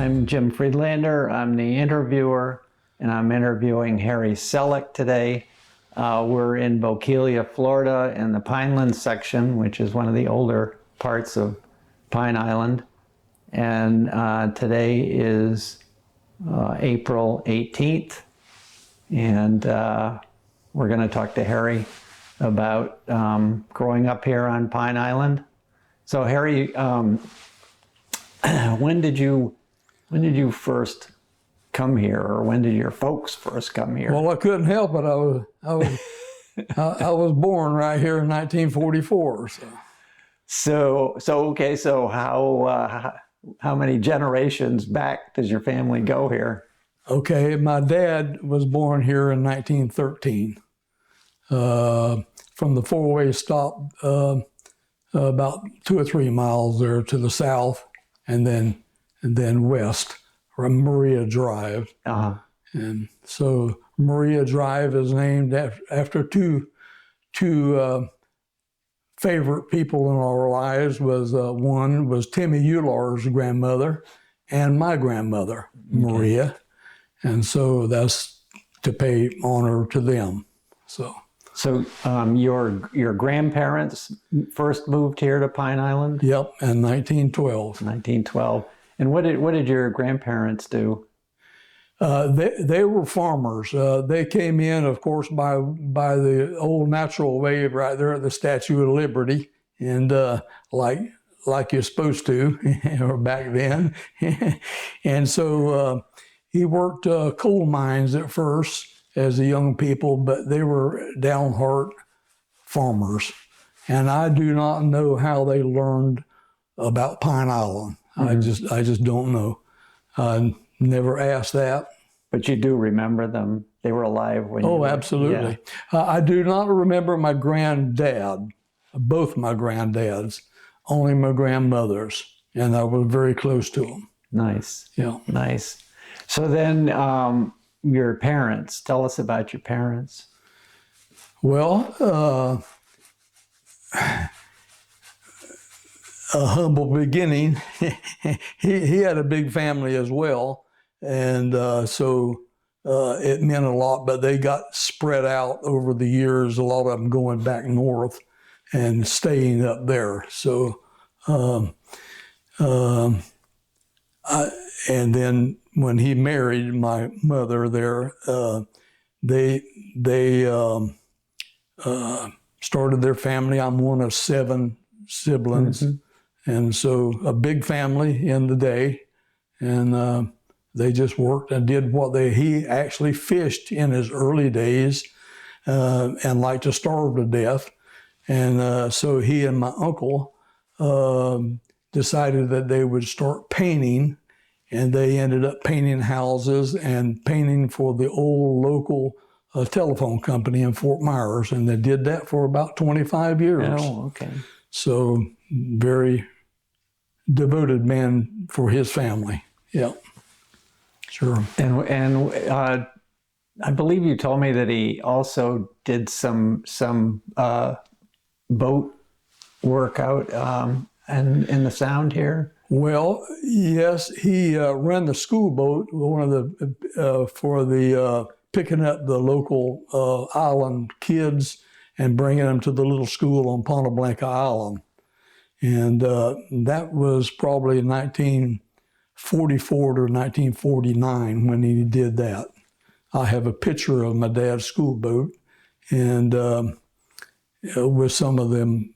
I'm Jim Friedlander. I'm the interviewer, and I'm interviewing Harry Celec today. We're in Bokeelia, Florida, in the Pineland section, which is one of the older parts of Pine Island. And today is April 18th, and we're going to talk to Harry about growing up here on Pine Island. So, Harry, when did you first come here, or when did your folks first come here? Well, I couldn't help it. I was born right here in 1944. So how many generations back does your family go here? Okay, my dad was born here in 1913 from the four-way stop about 2 or 3 miles there to the south, and then west from Maria Drive. Uh-huh. And so Maria Drive is named after two favorite people in our lives. One was Timmy Eular's grandmother and my grandmother, Maria. And so that's to pay honor to them. So your grandparents first moved here to Pine Island? Yep, in 1912. 1912. And what did your grandparents do? They were farmers. They came in, of course, by the old natural way right there at the Statue of Liberty, and like you're supposed to, or back then. And so he worked coal mines at first as a young people, but they were downheart farmers. And I do not know how they learned about Pine Island. Mm-hmm. I just don't know. Never asked that. But you do remember them. They were alive when you were... Absolutely. Yeah. I do not remember my granddad, both my granddads, only my grandmothers, and I was very close to them. Nice. Yeah. Nice. So then your parents, tell us about your parents. Well, a humble beginning. he had a big family as well, and so it meant a lot, but they got spread out over the years, a lot of them going back north and staying up there. So, and then when he married my mother there, they started their family. I'm one of 7 siblings. Mm-hmm. And so a big family in the day, and they just worked and did he actually fished in his early days and liked to starve to death. And so he and my uncle decided that they would start painting, and they ended up painting houses and painting for the old local telephone company in Fort Myers, and they did that for about 25 years. Oh, okay. So very devoted man for his family. Yeah, sure. And I believe you told me that he also did some boat work out and in the Sound here. Well, yes, he ran the school boat, one of the for the picking up the local island kids and bringing them to the little school on Ponta Blanca Island. And that was probably 1944 to 1949 when he did that. I have a picture of my dad's school boat, and with some of them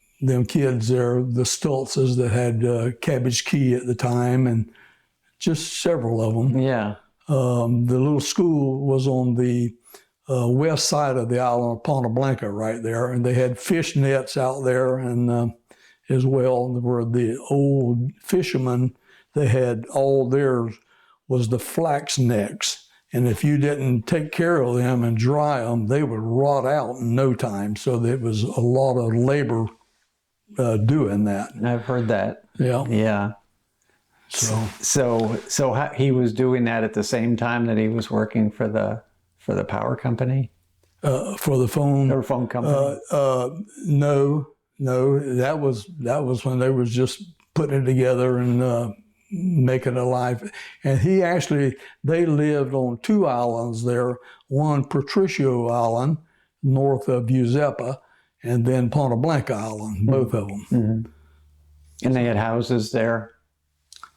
kids there, the Stultzes that had Cabbage Key at the time, and just several of them. Yeah. The little school was on the west side of the island of Ponta Blanca right there, and they had fish nets out there, and as well, where the old fishermen, they had all theirs was the flax necks. And if you didn't take care of them and dry them, they would rot out in no time. So there was a lot of labor doing that. I've heard that. Yeah. Yeah. So he was doing that at the same time that he was working for the power company? For the phone? Or phone company? No, that was when they was just putting it together and making a life. And they lived on 2 islands there, one Patricio Island, north of Giuseppe, and then Ponta Blanca Island, both of them. Mm-hmm. And they had houses there?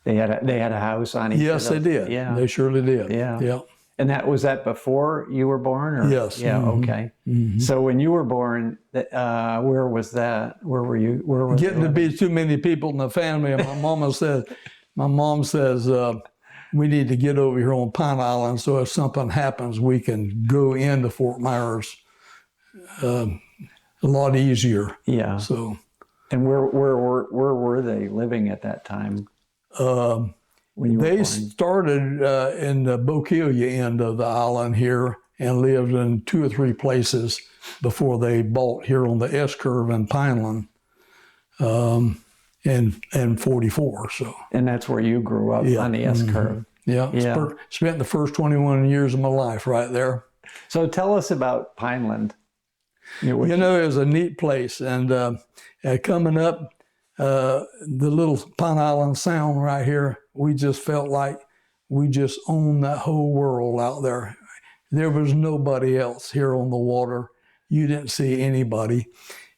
They had a house on each Yes, of those? they did. Yeah. They surely did. Yeah. And was that before you were born? Or? Yes. Yeah, Mm-hmm. okay. Mm-hmm. So when you were born, where was that? Where were you? Where was Getting to be too many people in the family. And my mom says, we need to get over here on Pine Island so if something happens, we can go into Fort Myers a lot easier. Yeah. So. And where were they living at that time? When you were They born? started in the Bokeelia end of the island here and lived in 2 or 3 places before they bought here on the S-curve in Pineland in 44. So. And that's where you grew up, on the S-curve. Mm-hmm. Yeah. Spent the first 21 years of my life right there. So tell us about Pineland. It was a neat place. And coming up, the little Pine Island Sound right here, we just felt like we just owned that whole world out there. There was nobody else here on the water. You didn't see anybody.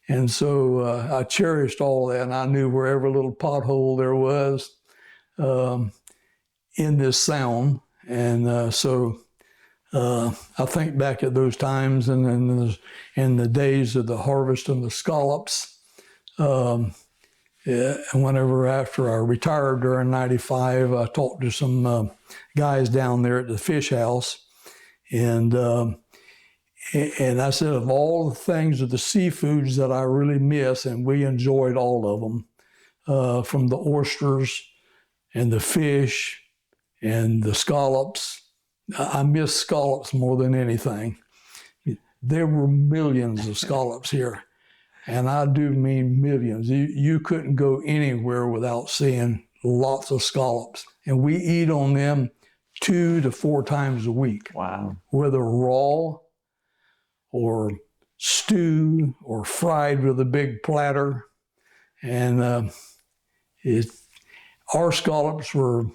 And so I cherished all that, and I knew where every little pothole there was in this sound. And so I think back at those times and in the days of the harvest and the scallops. Whenever after I retired during '95, I talked to some guys down there at the fish house, and I said of all the things of the seafoods that I really miss, and we enjoyed all of them, from the oysters and the fish and the scallops. I miss scallops more than anything. There were millions of scallops here. And I do mean millions. You couldn't go anywhere without seeing lots of scallops. And we eat on them 2 to 4 times a week. Wow. Whether raw or stew or fried with a big platter. And our scallops were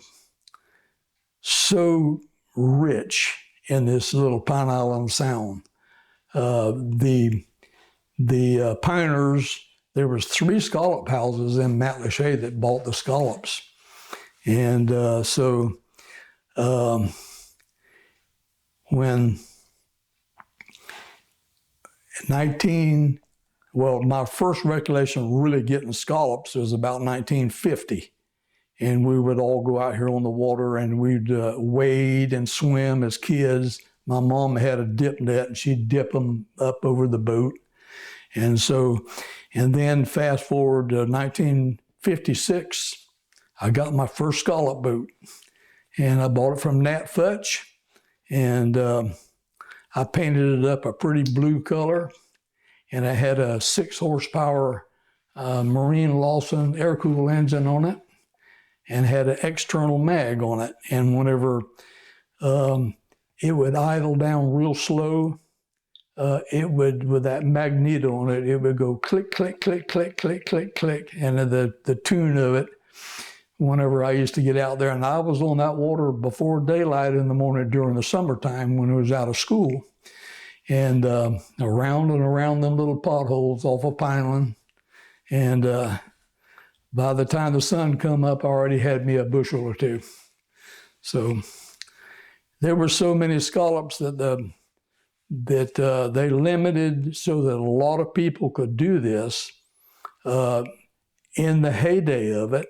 so rich in this little Pine Island Sound. The pioneers, there was 3 scallop houses in Matlacha that bought the scallops. And when my first recollection of really getting scallops was about 1950. And we would all go out here on the water and we'd wade and swim as kids. My mom had a dip net and she'd dip them up over the boat. And then fast forward to 1956, I got my first scallop boat. And I bought it from Nat Futch. And I painted it up a pretty blue color. And I had a 6 horsepower Marine Lawson air-cooled engine on it. And had an external mag on it. And whenever it would idle down real slow, it would, with that magneto on it, it would go click, click, click, click, click, click, click. And the tune of it, whenever I used to get out there, and I was on that water before daylight in the morning during the summertime when I was out of school, and around and around them little potholes off of Pineland. And by the time the sun come up, I already had me a bushel or 2. So there were so many scallops that they limited so that a lot of people could do this. In the heyday of it,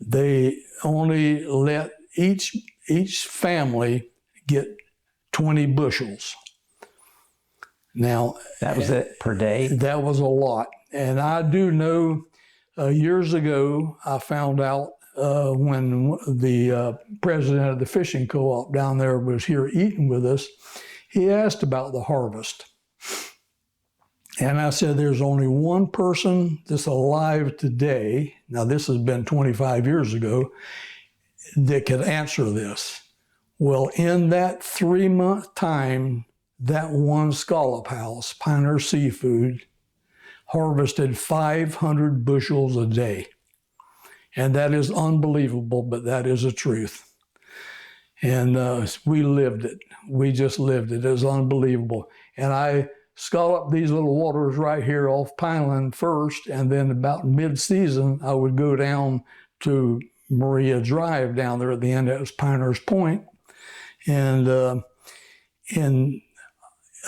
they only let each family get 20 bushels. Now, that was it per day? That was a lot. And I do know years ago, I found out when the president of the fishing co-op down there was here eating with us, he asked about the harvest. And I said, there's only one person that's alive today, now this has been 25 years ago, that could answer this. Well, in that 3-month time, that one scallop house, Pioneer Seafood, harvested 500 bushels a day. And that is unbelievable, but that is the truth. And we lived it. We just lived it. It was unbelievable. And I scalloped these little waters right here off Pineland first, and then about mid-season, I would go down to Maria Drive down there at the end. That was Pinehurst Point. And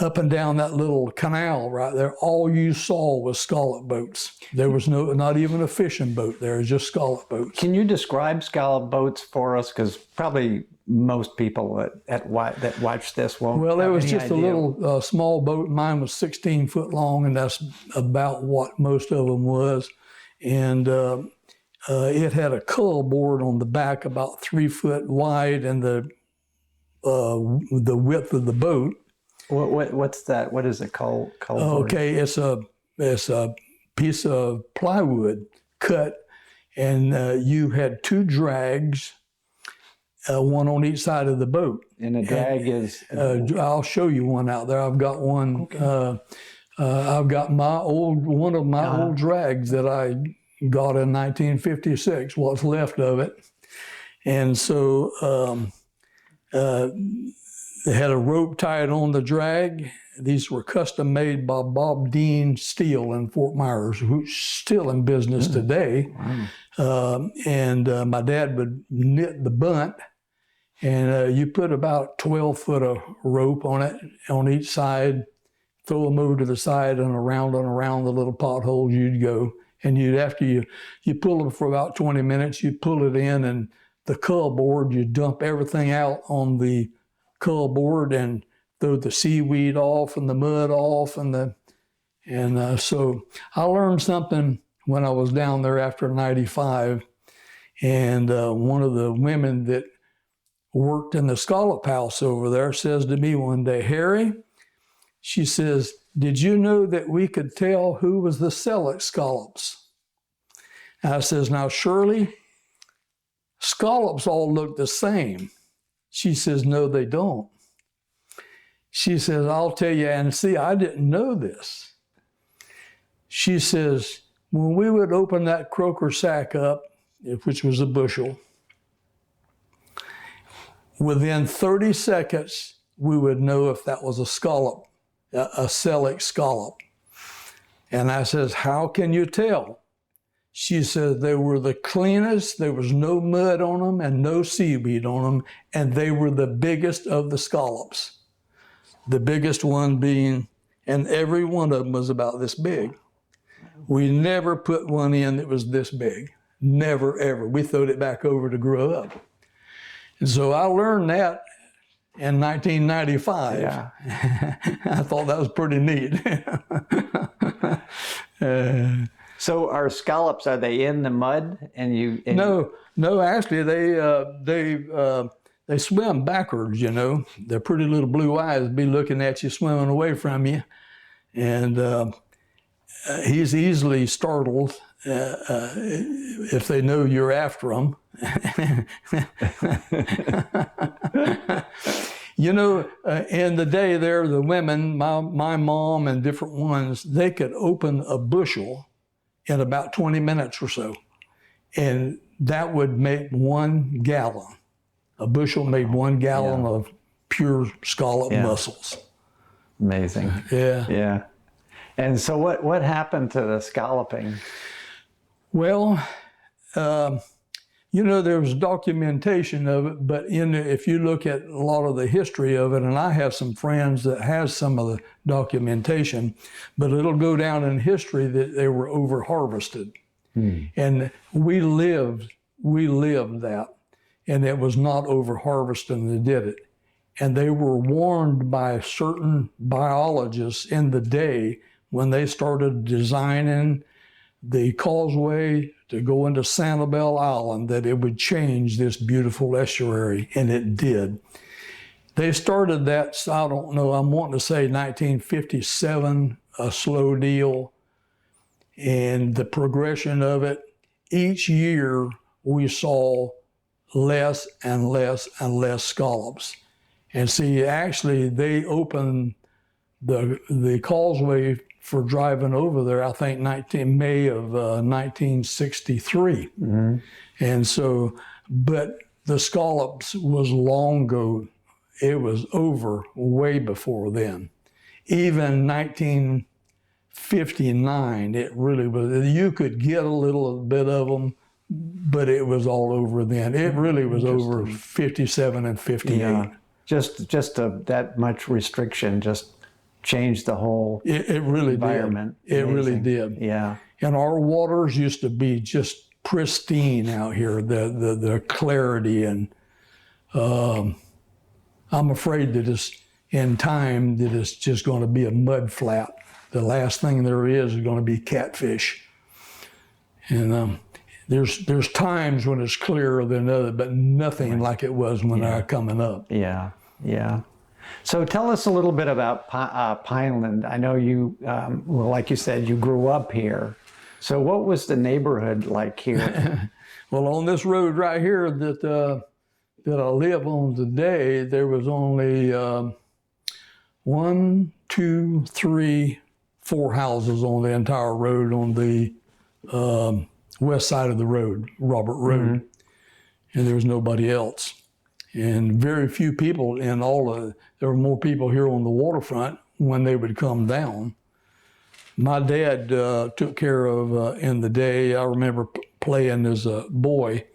up and down that little canal right there, all you saw was scallop boats. There was not even a fishing boat there, just scallop boats. Can you describe scallop boats for us? Because probably most people that watch this won't. Well, there was have just any a idea. little small boat. Mine was 16 foot long, and that's about what most of them was. And it had a cull board on the back about 3 foot wide, and the width of the boat. What's that? What is a cull board? Okay, it's a piece of plywood cut, and you had 2 drags, one on each side of the boat. And a drag is. I'll show you one out there. I've got one. Okay. I've got one of my old drags that I got in 1956. What's left of it, and so. They had a rope tied on the drag. These were custom made by Bob Dean Steel in Fort Myers, who's still in business today. Wow. My dad would knit the bunt, and you put about 12 foot of rope on it on each side, throw them over to the side, and around the little potholes you'd go. And after you pull them for about 20 minutes, you pull it in, and the cull board, you dump everything out on the cull board and throw the seaweed off and the mud off, so I learned something when I was down there after 95, and one of the women that worked in the scallop house over there says to me one day, "Harry," she says, "did you know that we could tell who was the Celec scallops?" And I says, "Now, Shirley, scallops all look the same." She says, "No, they don't." She says, "I'll tell you, and see, I didn't know this." She says, when we would open that croaker sack up, which was a bushel, within 30 seconds, we would know if that was a scallop, a Celec scallop. And I says, "How can you tell?" She said they were the cleanest, there was no mud on them and no seaweed on them, and they were the biggest of the scallops. The biggest one being, and every one of them was about this big. We never put one in that was this big. Never, ever. We throwed it back over to grow up. And so I learned that in 1995. Yeah. I thought that was pretty neat. So are scallops, are they in the mud? No, actually they swim backwards, you know. Their pretty little blue eyes be looking at you swimming away from you. And he's easily startled if they know you're after them. You know, in the day there, the women, my mom and different ones, they could open a bushel in about 20 minutes or so. And that would make 1 gallon. A bushel made 1 gallon of pure scallop mussels. Amazing. Yeah. Yeah. And so what happened to the scalloping? Well, you know, there was documentation of it, but if you look at a lot of the history of it, and I have some friends that has some of the documentation, but it'll go down in history that they were over harvested. And we lived that, and it was not over harvesting that did it. And they were warned by certain biologists in the day when they started designing the causeway to go into Sanibel Island that it would change this beautiful estuary, and it did. They started that, I don't know, I'm wanting to say 1957, a slow deal, and the progression of it, each year we saw less and less and less scallops. And see, actually they opened the causeway for driving over there, I think May of 1963. And so, but the scallops was long ago. It was over way before then. Even 1959, it really was. You could get a little bit of them, but it was all over then. It really was over 57 and 58. Yeah. Just that much restriction just changed the whole It really environment. did. It really did. Yeah. And our waters used to be just pristine out here, the clarity. And I'm afraid that in time that it's just going to be a mud flat. The last thing there is going to be catfish. And there's times when it's clearer than others, but nothing like it was when I was coming up. Yeah, yeah. So tell us a little bit about Pineland. I know you, well, like you said, you grew up here. So what was the neighborhood like here? Well, on this road right here that I live on today, there was only 1, 2, 3, 4 houses on the entire road on the west side of the road, Robert Road, and there was nobody else. And very few people in there were more people here on the waterfront when they would come down. My dad took care of, in the day, I remember playing as a boy,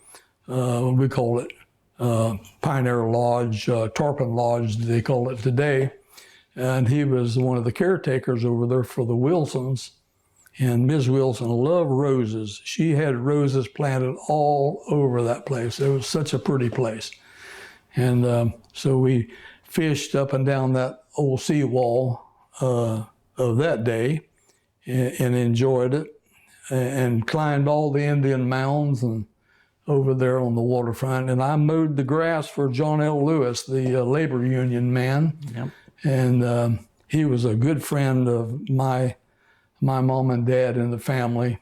we call it Pioneer Lodge, Tarpon Lodge, they call it today. And he was one of the caretakers over there for the Wilsons. And Ms. Wilson loved roses. She had roses planted all over that place. It was such a pretty place. And so we fished up and down that old seawall of that day and enjoyed it and climbed all the Indian mounds and over there on the waterfront. And I mowed the grass for John L. Lewis, the labor union man. Yep. And he was a good friend of my mom and dad and the family.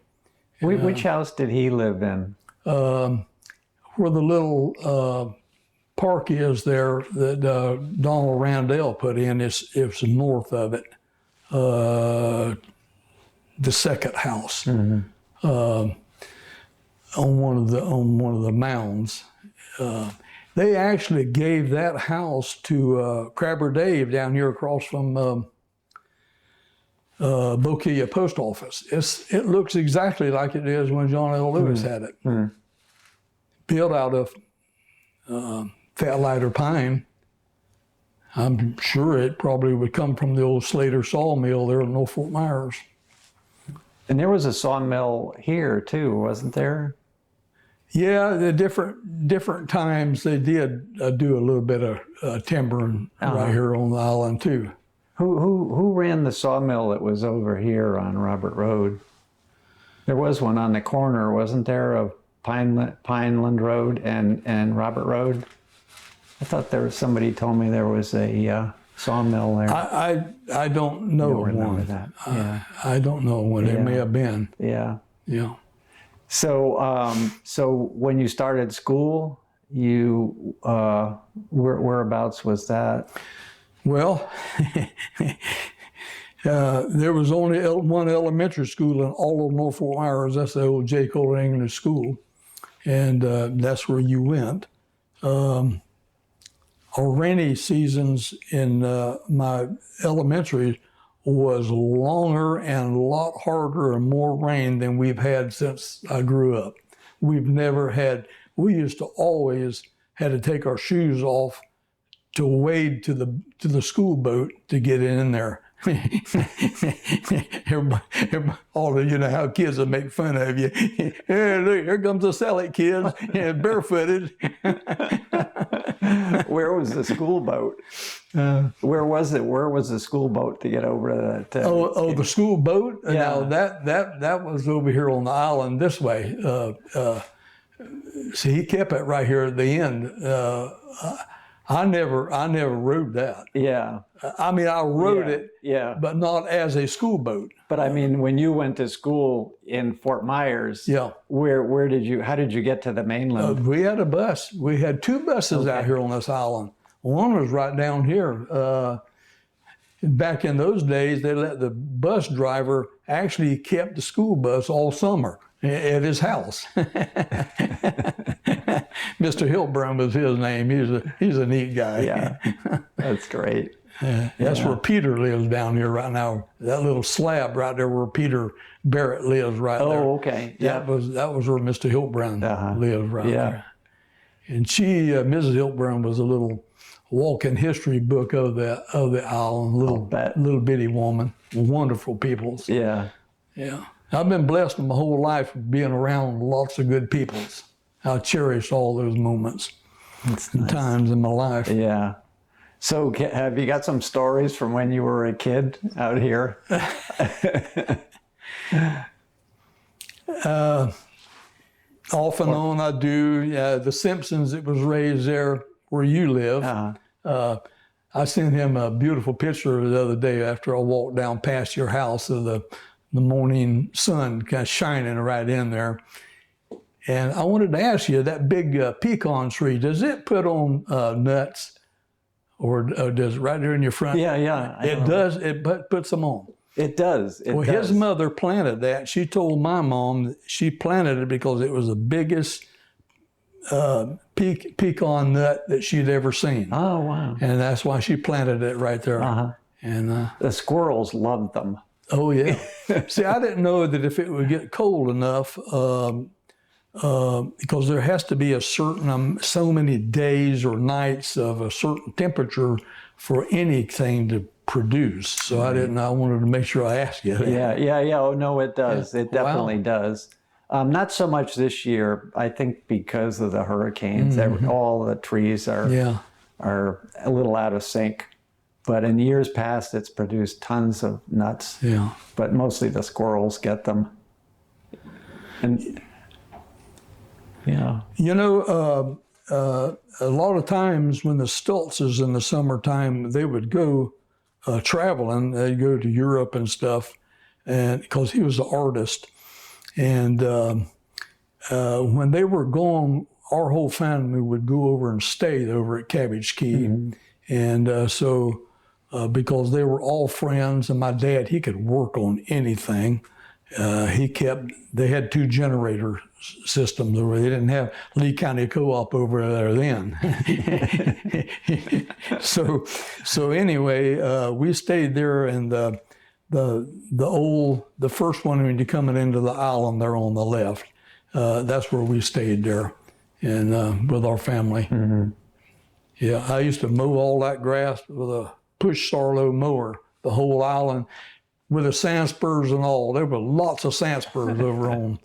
Which house did he live in? Where the little park is there that Donald Randell put in, it's north of it. The second house on one of the mounds. They actually gave that house to Crabber Dave down here across from Bokeelia Post Office. It looks exactly like it is when John L. Lewis had it. Built out of fat lighter pine. I'm sure it probably would come from the old Slater sawmill there in North Fort Myers. And there was a sawmill here too, wasn't there? Yeah, the different times they did do a little bit of timbering right here on the island too. Who ran the sawmill that was over here on Robert Road? There was one on the corner, wasn't there, of Pineland Road and Robert Road? I thought there was somebody told me there was a sawmill there. I don't know Don't remember one. that. Yeah. I don't know when it may have been. Yeah. Yeah. So so when you started school, you whereabouts was that? Well, there was only one elementary school in all of North Fort Myers. That's the old J. Kohler English School, and that's where you went. Our rainy seasons in my elementary was longer and a lot harder and more rain than we've had since I grew up. We used to always had to take our shoes off to wade to the school boat to get in there. everybody, all of you know how kids will make fun of you. Hey, look, here comes the Celec kids, barefooted. Where was the school boat? Where was it? Where was the school boat to get over to that? The school boat? Yeah. No, that was over here on the island this way. See, he kept it right here at the end. I never rode that. Yeah. I mean, I rode it, yeah, but not as a school boat. But I mean, when you went to school in Fort Myers, yeah, how did you get to the mainland? We had a bus. We had 2 buses out here on this island. One was right down here. back in those days, they let the bus driver actually kept the school bus all summer at his house. Mr. Hiltbrand was his name. He's a neat guy. Yeah, that's great. That's where Peter lives down here right now. That little slab right there where Peter Barrett lives right there. Oh, okay. Yeah. That was where Mr. Hiltbrand lives right there. And she, Mrs. Hiltbrand, was a little walking history book of the island. Little bitty woman, wonderful peoples. Yeah. Yeah. I've been blessed my whole life being around lots of good peoples. I cherish all those moments and times in my life. Yeah. So have you got some stories from when you were a kid out here? Off and on I do. The Simpsons, it was raised there where you live. I sent him a beautiful picture the other day after I walked down past your house of the morning sun kind of shining right in there. And I wanted to ask you, that big pecan tree, does it put on nuts? Or does it right there in your front? Yeah. It does. It puts them on. It does. His mother planted that. She told my mom she planted it because it was the biggest pecan nut that she'd ever seen. Oh, wow. And that's why she planted it right there. And the squirrels loved them. Oh, yeah. See, I didn't know that if it would get cold enough, because there has to be a certain so many days or nights of a certain temperature for anything to produce. So I wanted to make sure I asked you that. Yeah. Oh, no, it does. It definitely does. Not so much this year, I think, because of the hurricanes. All the trees are a little out of sync. But in years past, it's produced tons of nuts. Yeah. But mostly the squirrels get them. And yeah. You know, a lot of times when the Stultzes in the summertime, they would go traveling. They'd go to Europe and stuff, and because he was an artist. And when they were gone, our whole family would go over and stay over at Cabbage Key. And so because they were all friends, and my dad, he could work on anything. They had 2 generator systems over there. They didn't have Lee County Co-op over there then. So anyway, we stayed there, and the first one when you're coming into the island there on the left, that's where we stayed there, and with our family. Yeah, I used to mow all that grass with a push Sarlo mower, the whole island, with the sand spurs and all. There were lots of sand spurs over on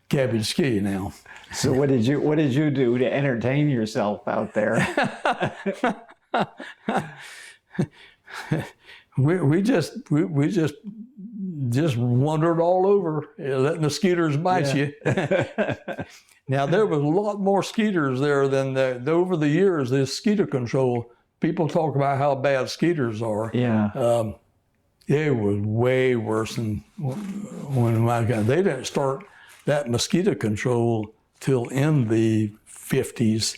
Cabbage Key now. So what did you do to entertain yourself out there? we just wandered all over, letting the skeeters bite you. Now there was a lot more skeeters there than over the years. This skeeter control, people talk about how bad skeeters are. Yeah. It was way worse than when I got. They didn't start that mosquito control till in the 50s,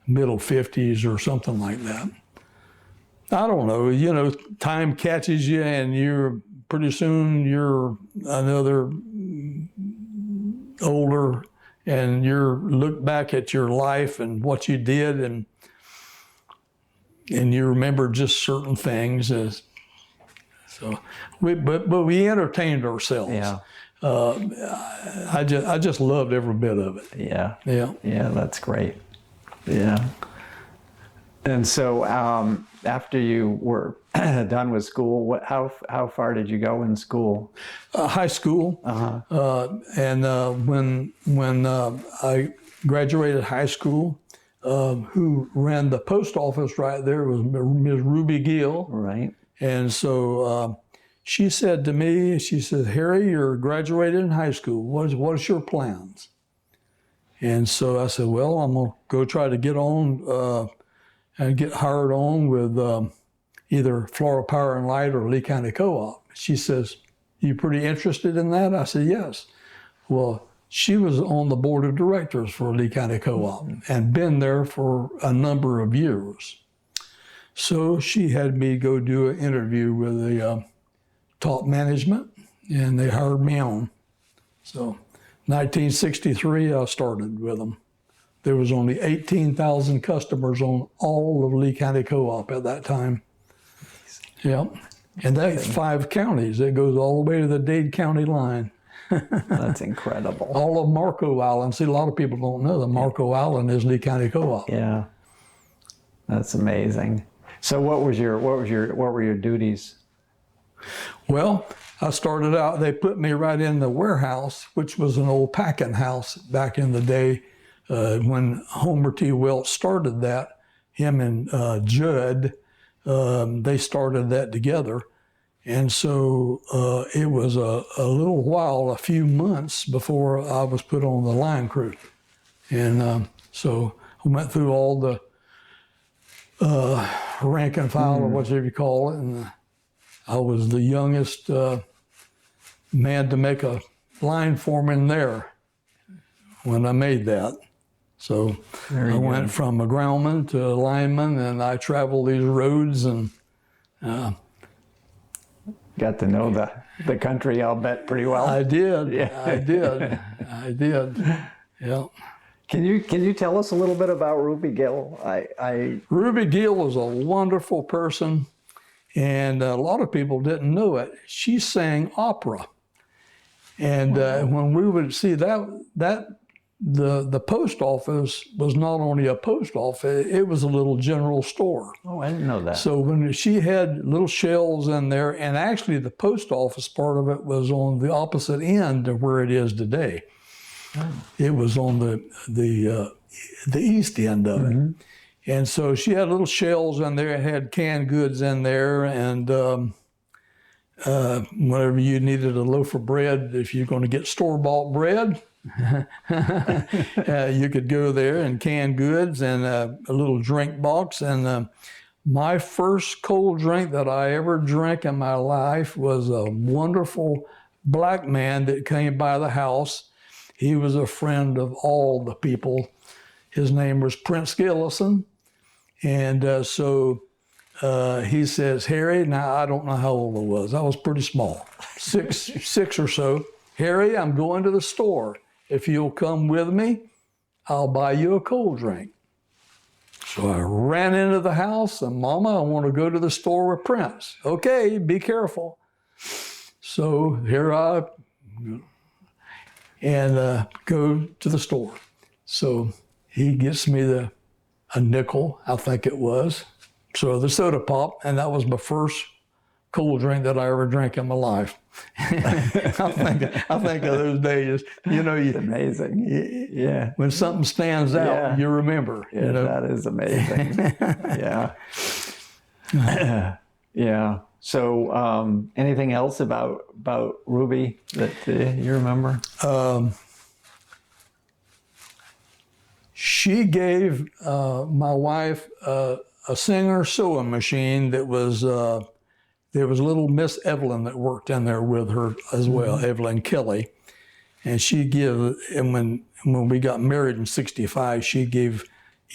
middle 50s or something like that. I don't know. You know, time catches you, and pretty soon you're another older, and look back at your life and what you did, and you remember just certain things. But we entertained ourselves. Yeah. I just loved every bit of it. Yeah. Yeah. Yeah, that's great. Yeah. And so after you were done with school, how far did you go in school? High school. And when I graduated high school, who ran the post office right there was Ms. Ruby Gill. Right. And so she said to me, she said, "Harry, you're graduated in high school. What is your plans?" And so I said, "Well, I'm going to go try to get on and get hired on with either Florida Power and Light or Lee County Co-op." She says, "You pretty interested in that?" I said, "Yes." Well, she was on the board of directors for Lee County Co-op and been there for a number of years. So she had me go do an interview with the top management, and they hired me on. So 1963, I started with them. There was only 18,000 customers on all of Lee County Co-op at that time. Yep. And that's 5 counties. It goes all the way to the Dade County line. That's incredible. All of Marco Island. See, a lot of people don't know that Marco Island is Lee County Co-op. Yeah. That's amazing. So what were your duties? Well, I started out, they put me right in the warehouse, which was an old packing house back in the day when Homer T. Welch started that. Him and Judd, they started that together. And so it was a little while, a few months before I was put on the line crew. And so I went through all the rank and file, or whatever you call it, and I was the youngest man to make a line foreman there when I made that. So I went from a groundman to a lineman, and I traveled these roads and got to know the country, I'll bet, pretty well. I did. Yeah. I did. Yeah. Can you tell us a little bit about Ruby Gill? Ruby Gill was a wonderful person, and a lot of people didn't know it. She sang opera, and when we would see that the post office was not only a post office, it was a little general store. Oh, I didn't know that. So when she had little shelves in there, and actually the post office part of it was on the opposite end of where it is today. Oh. It was on the east end of it. And so she had little shelves in there, it had canned goods in there, and whenever you needed a loaf of bread, if you're going to get store-bought bread, you could go there and canned goods and a little drink box. And my first cold drink that I ever drank in my life was a wonderful black man that came by the house. He was a friend of all the people. His name was Prince Gillison. And so he says, Harry, now I don't know how old I was pretty small, six or so. Harry, I'm going to the store. If you'll come with me, I'll buy you a cold drink. So I ran into the house and, Mama, I want to go to the store with Prince. Okay, be careful. So here I and go to the store. So he gets me a nickel, I think it was. So the soda pop, and that was my first cold drink that I ever drank in my life. I think of those days, It's amazing. Yeah. When something stands out, you remember. Yeah, that is amazing. Yeah. Yeah. So anything else about Ruby that you remember? She gave my wife a Singer sewing machine that was, there was little Miss Evelyn that worked in there with her as well, Evelyn Kelly. And when we got married in '65, she gave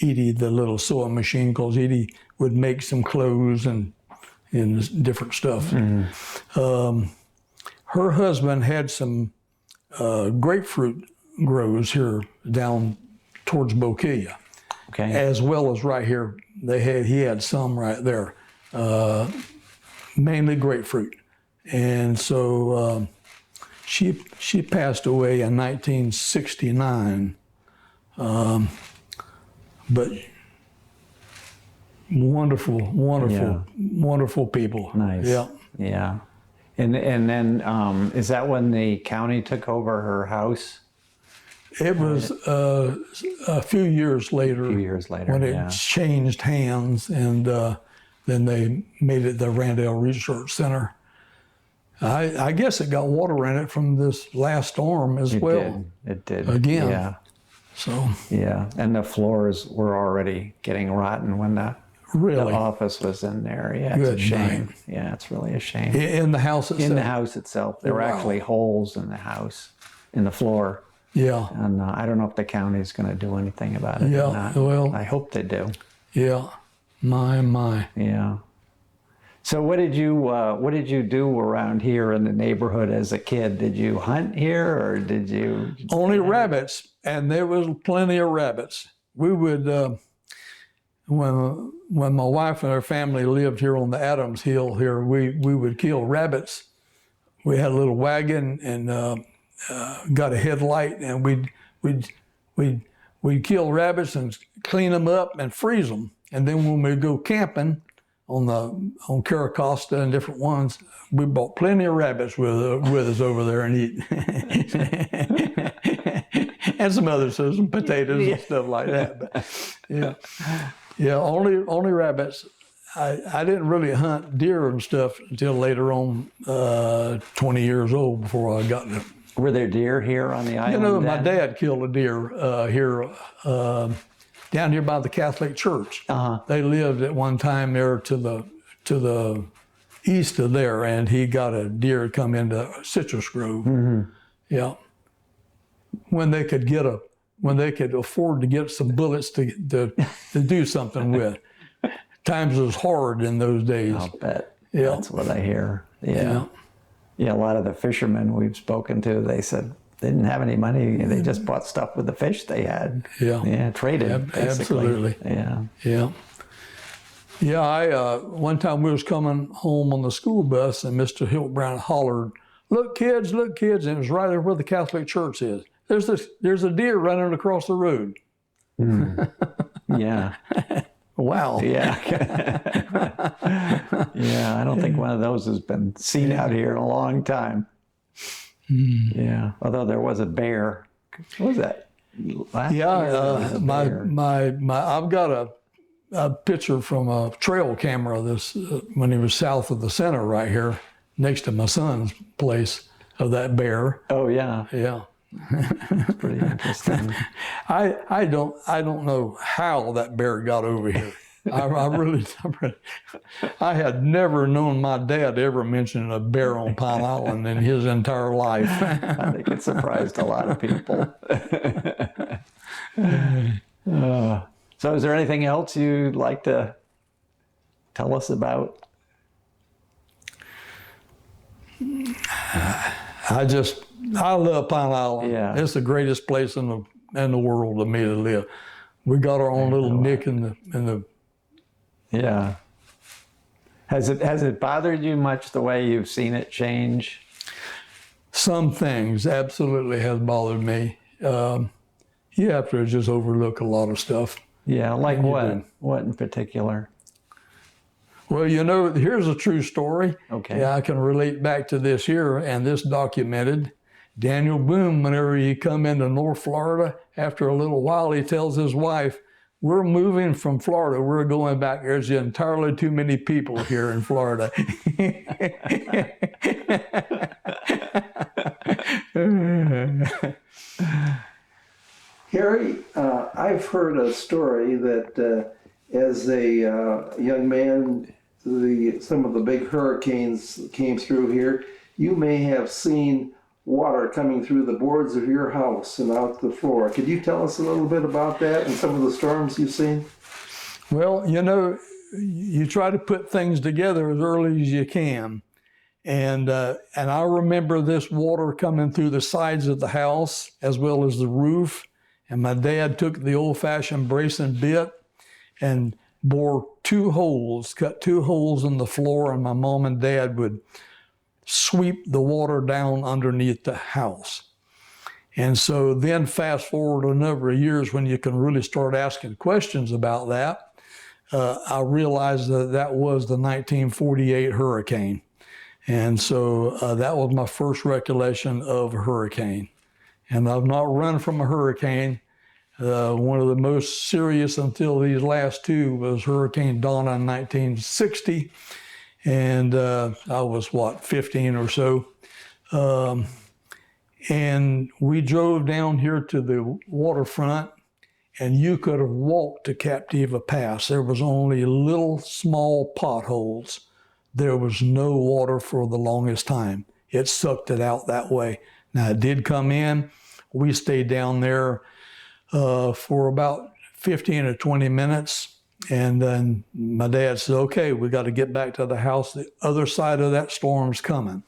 Edie the little sewing machine because Edie would make some clothes and different stuff. Her husband had some grapefruit grows here down towards Bokelia, as well as right here. He had some right there, mainly grapefruit. And so she passed away in 1969, but wonderful people. Nice. Yeah. Yeah. And then is that when the county took over her house? It was a few years later. When it changed hands, and then they made it the Randall Research Center. I guess it got water in it from this last storm as well. It did. Again. Yeah. So. Yeah, and the floors were already getting rotten when the office was in there. Yeah, it's a shame. Night. Yeah, it's really a shame. In the house itself? In the house itself. There were actually holes in the house, in the floor. Yeah. And I don't know if the county's going to do anything about it or not. Well. I hope they do. Yeah. My. Yeah. So what did you do around here in the neighborhood as a kid? Did you hunt here, or did you? Only rabbits, and there was plenty of rabbits. We would, when my wife and her family lived here on the Adams Hill here, we would kill rabbits. We had a little wagon and got a headlight, and we'd kill rabbits and clean them up and freeze them. And then when we go camping on Caracosta and different ones, we bought plenty of rabbits with us over there and eat. And some others, so some potatoes and stuff like that. But yeah, only rabbits. I didn't really hunt deer and stuff until later on, 20 years old, before I got to. Were there deer here on the island? You know, then? my dad killed a deer here, down here by the Catholic Church. They lived at one time there to the east of there, and he got a deer come into Citrus Grove. Yeah, when they could afford to get some bullets to do something with. Times was hard in those days. I'll bet. Yeah. That's what I hear. Yeah. Yeah, a lot of the fishermen we've spoken to, they said they didn't have any money. They just bought stuff with the fish they had. Yeah, traded, basically. Absolutely. Yeah, one time we was coming home on the school bus, and Mr. Hiltbrand hollered, look kids, and it was right there where the Catholic Church is. There's a deer running across the road. Yeah. Wow. Yeah. Yeah, I don't think one of those has been seen out here in a long time. Yeah, although there was a bear. What was that? I've got a picture from a trail camera when he was south of the center right here, next to my son's place, of that bear. Oh yeah. Yeah. It's pretty interesting. I don't know how that bear got over here. I had never known my dad ever mention a bear on Pine Island in his entire life. I think it surprised a lot of people. So is there anything else you'd like to tell us about? I love Pine Island. Yeah. It's the greatest place in the world to me to live. We got our own little nick in the. Yeah. Has it bothered you much the way you've seen it change? Some things absolutely has bothered me. You have to just overlook a lot of stuff. Yeah, like what? What in particular? Well, you know, here's a true story. Okay. Yeah, I can relate back to this here, and this documented. Daniel Boone, whenever he come into North Florida, after a little while, he tells his wife, we're moving from Florida. We're going back. There's entirely too many people here in Florida. Harry, I've heard a story that as a young man, some of the big hurricanes came through here. You may have seen water coming through the boards of your house and out the floor. Could you tell us a little bit about that and some of the storms you've seen? Well, you know, you try to put things together as early as you can. And I remember this water coming through the sides of the house as well as the roof. And my dad took the old-fashioned bracing bit and bore cut 2 holes in the floor, and my mom and dad would sweep the water down underneath the house. And so then fast forward a number of years when you can really start asking questions about that, I realized that was the 1948 hurricane. And so that was my first recollection of a hurricane. And I've not run from a hurricane. One of the most serious until these last 2 was Hurricane Donna in 1960. And I was, 15 or so. And we drove down here to the waterfront, and you could have walked to Captiva Pass. There was only little small potholes. There was no water for the longest time. It sucked it out that way. Now, it did come in. We stayed down there for about 15 or 20 minutes. And then my dad said, okay, we got to get back to the house. The other side of that storm's coming.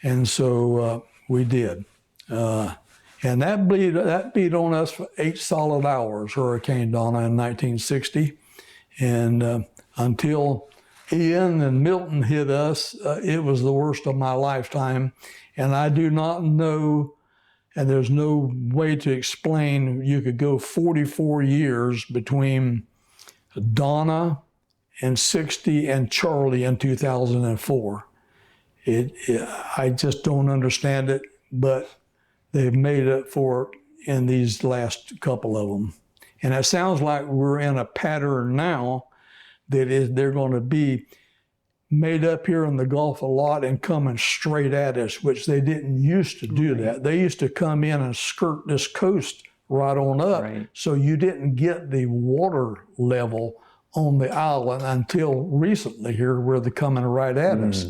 And so we did. And that beat on us for 8 solid hours, Hurricane Donna in 1960. And until Ian and Milton hit us, it was the worst of my lifetime. And I do not know, and there's no way to explain, you could go 44 years between Donna and 60 and Charlie in 2004. I just don't understand it, but they've made up for it in these last couple of them. And it sounds like we're in a pattern now that they're going to be made up here in the Gulf a lot and coming straight at us, which they didn't used to do that. They used to come in and skirt this coast right on up. Right. So you didn't get the water level on the island until recently here where they're coming right at us.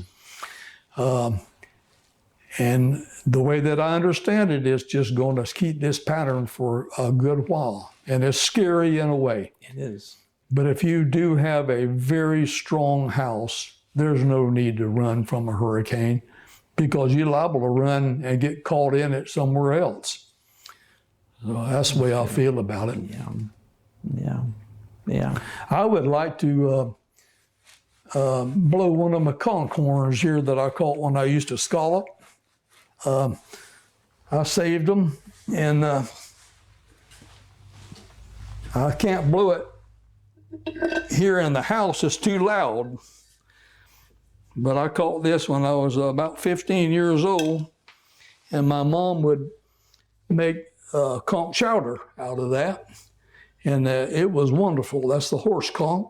And the way that I understand it is just going to keep this pattern for a good while. And it's scary in a way. It is. But if you do have a very strong house, there's no need to run from a hurricane because you're liable to run and get caught in it somewhere else. So that's the way I feel about it. Yeah. I would like to blow one of my conch horns here that I caught when I used to scallop. I saved them, and I can't blow it here in the house. It's too loud. But I caught this when I was about 15 years old, and my mom would make conch chowder out of that. And it was wonderful. That's the horse conch.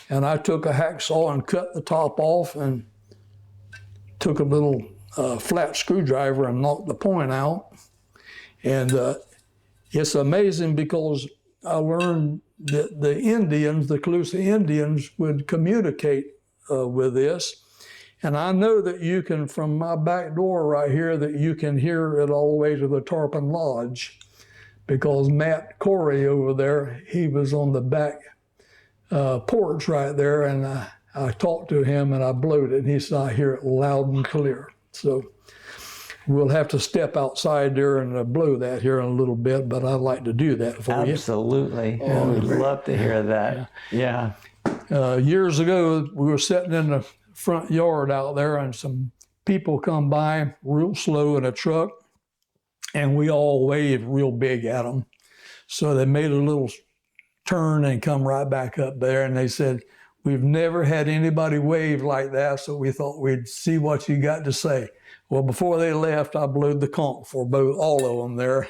And I took a hacksaw and cut the top off and took a little flat screwdriver and knocked the point out. And it's amazing because I learned that the Indians, the Calusa Indians, would communicate with this. And I know that you can, from my back door right here, that you can hear it all the way to the Tarpon Lodge. Because Matt Corey over there, he was on the back porch right there, and I talked to him and I blowed it, and he said, I hear it loud and clear. So we'll have to step outside there and blow that here in a little bit, but I'd like to do that for you. Absolutely. We'd love to hear that. Yeah. Years ago, we were sitting in the front yard out there, and some people come by real slow in a truck, and we all waved real big at them. So they made a little turn and come right back up there, and they said, we've never had anybody wave like that, so we thought we'd see what you got to say. Well, before they left, I blowed the conch for all of them there.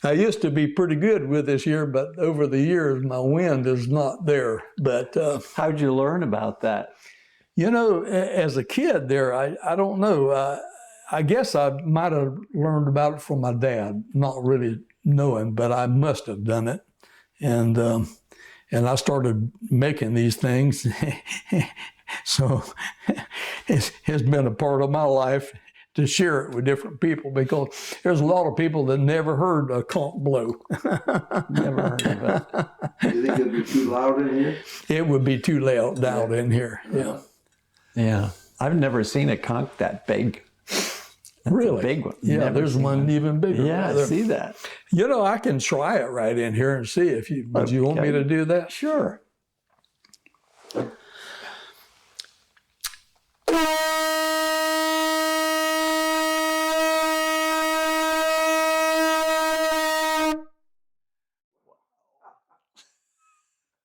I used to be pretty good with this here, but over the years, my wind is not there. But how'd you learn about that? You know, as a kid there, I don't know. I guess I might have learned about it from my dad, not really knowing, but I must have done it. And I started making these things. So it's been a part of my life to share it with different people, because there's a lot of people that never heard a conch blow. Never heard of it. Do you think it'd be too loud in here? It would be too loud in here. Yeah. Yeah. I've never seen a conch that big. That's really? A big one. Yeah, Never there's seen one even bigger. Yeah, right I see that. You know, I can try it right in here and see if you, would you want me to do that? Sure.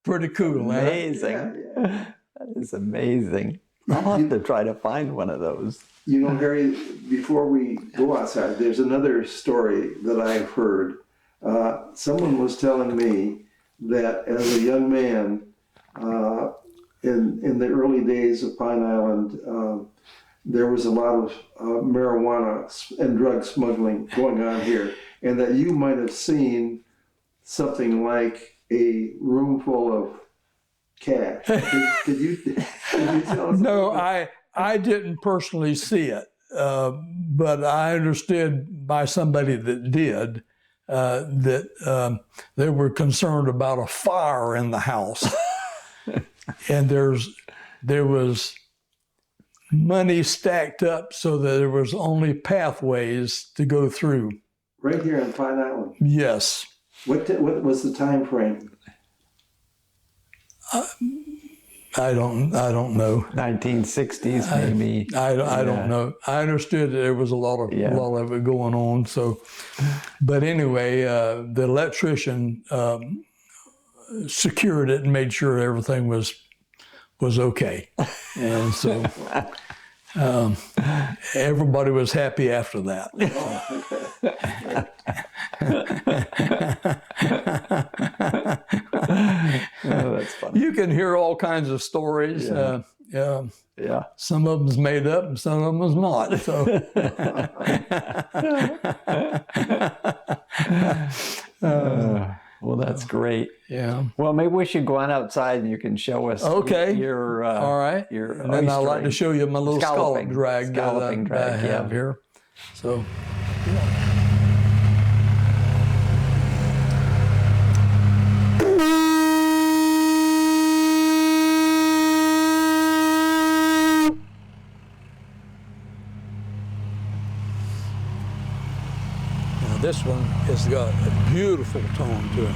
Pretty cool, Amazing. Yeah. That is amazing. I'll have to try to find one of those. You know, Harry, before we go outside, there's another story that I've heard. Someone was telling me that as a young man, in the early days of Pine Island, there was a lot of marijuana and drug smuggling going on here, and that you might have seen something like a room full of cash. Did you tell us? No, I didn't personally see it, but I understood by somebody that did that they were concerned about a fire in the house. And there was money stacked up so that there was only pathways to go through. Right here on Pine Island. Yes. What was the time frame? I don't know. 1960s, maybe. I don't know. I understood that there was a lot of it going on. So, but anyway, the electrician secured it and made sure everything was okay, and so everybody was happy after that. Oh, that's funny. You can hear all kinds of stories. Yeah. Some of them's made up and some of them's not. So. Well, that's great. Yeah. Well, maybe we should go on outside and you can show us Okay. your all right. Your and then I'd like to oystering. show you my little scallop drag that I have here. So. This one has got a beautiful tone to it.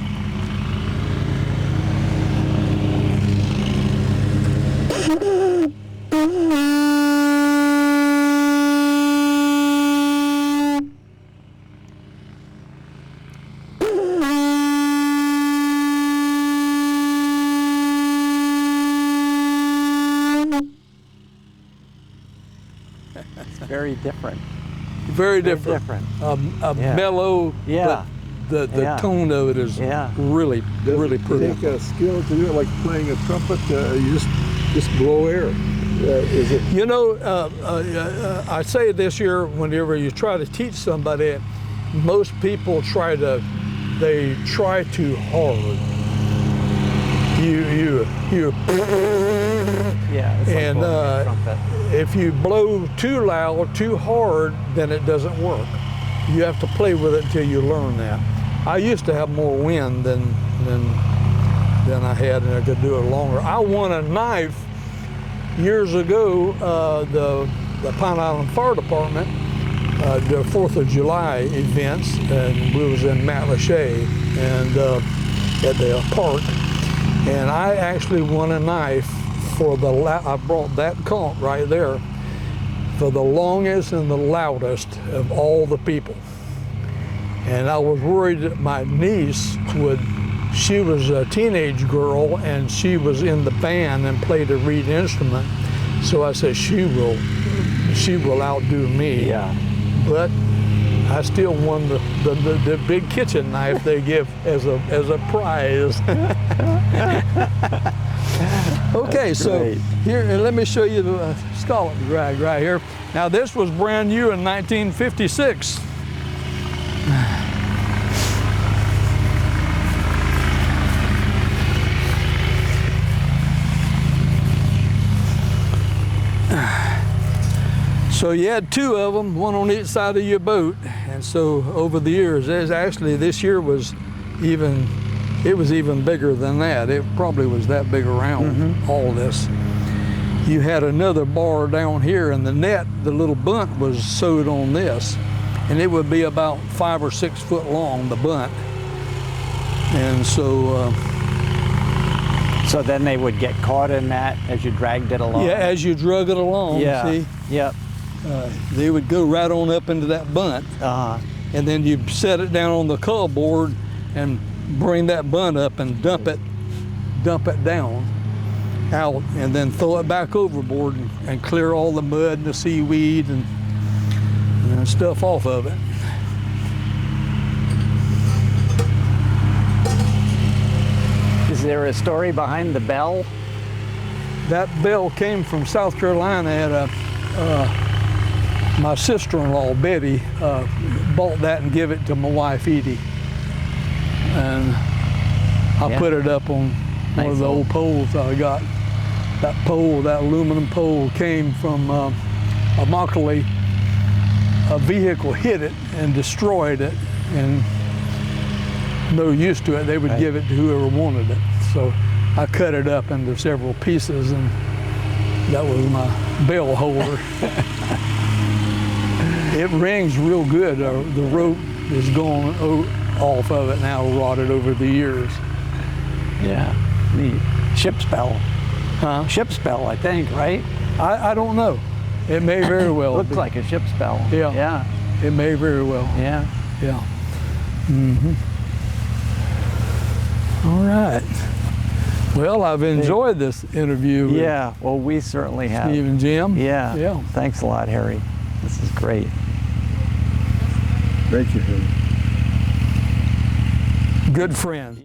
It's very different. Very different. Mellow, Yeah. but the tone of it is really pretty. Does it take a skill to do it, like playing a trumpet? You just blow air. Is it? You know, I say this year, whenever you try to teach somebody, most people try too hard. You Yeah. It's like and blowing a trumpet. if you blow too loud, too hard, then it doesn't work. You have to play with it until you learn that. I used to have more wind than I had, and I could do it longer. I won a knife years ago. The Pine Island Fire Department, the 4th of July events, and we was in Matlacha and at the park, and I actually won a knife for I brought that conch right there for the longest and the loudest of all the people. And I was worried that my niece she was a teenage girl and she was in the band and played a reed instrument. So I said, she will outdo me. Yeah. But I still won the big kitchen knife they give as a prize. Okay, so here, and let me show you the scallop drag right here. Now this was brand new in 1956. So you had two of them, one on each side of your boat, and so over the years, this year was even bigger than that. It probably was that big around all this. You had another bar down here, and the net, the little bunt was sewed on this, and it would be about 5 or 6 foot long, the bunt. And so. So then they would get caught in that as you dragged it along? Yeah, as you drug it along, see? Yep. They would go right on up into that bunt, and then you set it down on the cull board and bring that bunt up and dump it down out, and then throw it back overboard and clear all the mud and the seaweed and stuff off of it. Is there a story behind the bell? That bell came from South Carolina at my sister-in-law, Betty, bought that and gave it to my wife, Edie. And I put it up on one of the old poles I got. That pole, that aluminum pole, came from a Immokalee. A vehicle hit it and destroyed it. And no use to it, they would give it to whoever wanted it. So I cut it up into several pieces, and that was my bell holder. It rings real good. The rope is gone off of it now, rotted over the years. Yeah, neat. Ship's bell. Huh? Ship's bell, I think, right? I don't know. It may very well Looks be. like a ship's bell. Yeah. Yeah. It may very well. Yeah. Yeah. All right. Well, I've enjoyed this interview with Yeah. Well, we certainly have. Steve and Jim. Yeah. Yeah. Thanks a lot, Harry. This is great. Thank you. Good friends.